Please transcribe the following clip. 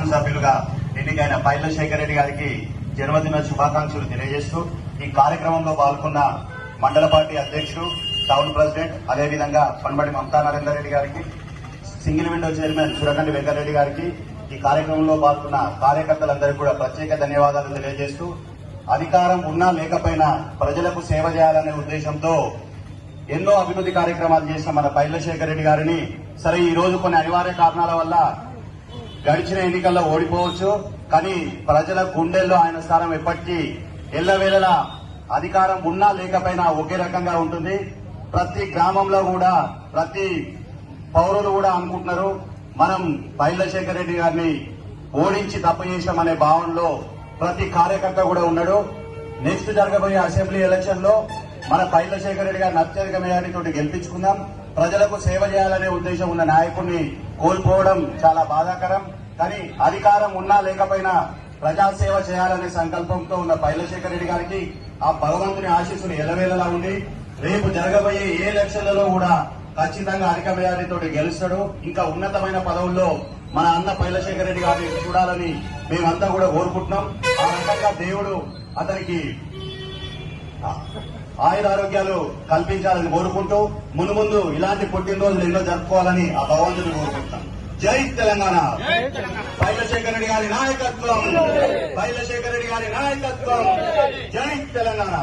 శాసనసభ్యులుగా ఎన్నికైన పైలశేఖర్ రెడ్డి గారికి జన్మదిన శుభాకాంక్షలు తెలియజేస్తూ ఈ కార్యక్రమంలో పాల్గొన్న మండల పార్టీ అధ్యక్షుడు, టౌన్ ప్రెసిడెంట్, అదేవిధంగా పన్బడి మమతా నరేందర్ రెడ్డి గారికి, సింగిల్ విండో చైర్మన్ సురకండి వెంకటరెడ్డి గారికి, ఈ కార్యక్రమంలో పాల్గొన్న కార్యకర్తలందరికీ కూడా ప్రత్యేక ధన్యవాదాలు తెలియజేస్తూ, అధికారం ఉన్నా లేకపోయినా ప్రజలకు సేవ చేయాలనే ఉద్దేశంతో ఎన్నో అభివృద్ధి కార్యక్రమాలు చేసిన మన పైలశేఖర్ రెడ్డి గారిని సరే ఈ రోజు కొన్ని అనివార్య కారణాల వల్ల గడిచిన ఎన్నికల్లో ఓడిపోవచ్చు, కానీ ప్రజల గుండెల్లో ఆయన స్థానం ఎప్పటికీ ఎల్లవేళలా అధికారం ఉన్నా లేకపోయినా ఒకే రకంగా ఉంటుంది. ప్రతి గ్రామంలో కూడా ప్రతి పౌరులు కూడా అనుకుంటున్నారు మనం పైలశేఖర్ రెడ్డి గారిని ఓడించి తప్పు చేశామనే భావనలో ప్రతి కార్యకర్త కూడా ఉన్నాడు. నెక్స్ట్ జరగబోయే అసెంబ్లీ ఎలక్షన్ లో మన పైలశేఖర్ రెడ్డి గారిని అత్యధిక మెజారిటీతో గెలిపించుకుందాం. ప్రజలకు సేవ చేయాలనే ఉద్దేశం ఉన్న నాయకుడిని కోల్పోవడం చాలా బాధాకరం. కానీ అధికారం ఉన్నా లేకపోయినా ప్రజాసేవ చేయాలనే సంకల్పంతో ఉన్న పైలశేఖర్ రెడ్డి గారికి ఆ భగవంతుని ఆశీస్సులు ఎలవేళలా ఉండి రేపు జరగబోయే ఏ ఎలక్షన్లలో కూడా ఖచ్చితంగా అధిక మెజారిటీతో గెలుస్తాడు. ఇంకా ఉన్నతమైన పదవుల్లో మన అన్న పైలశేఖర్ రెడ్డి గారిని చూడాలని మేమంతా కూడా కోరుకుంటున్నాం. ఆ రకంగా దేవుడు అతనికి ఆయురారోగ్యాలు కల్పించాలని కోరుకుంటూ ముందు ఇలాంటి పుట్టినరోజులు ఎన్నో జరుపుకోవాలని ఆ భగవంతుని కోరుకుంటున్నాం. జై తెలంగాణ. పైలశేఖర్ రెడ్డి గారి నాయకత్వం, పైలశేఖర్ రెడ్డి గారి నాయకత్వం. జై తెలంగాణ.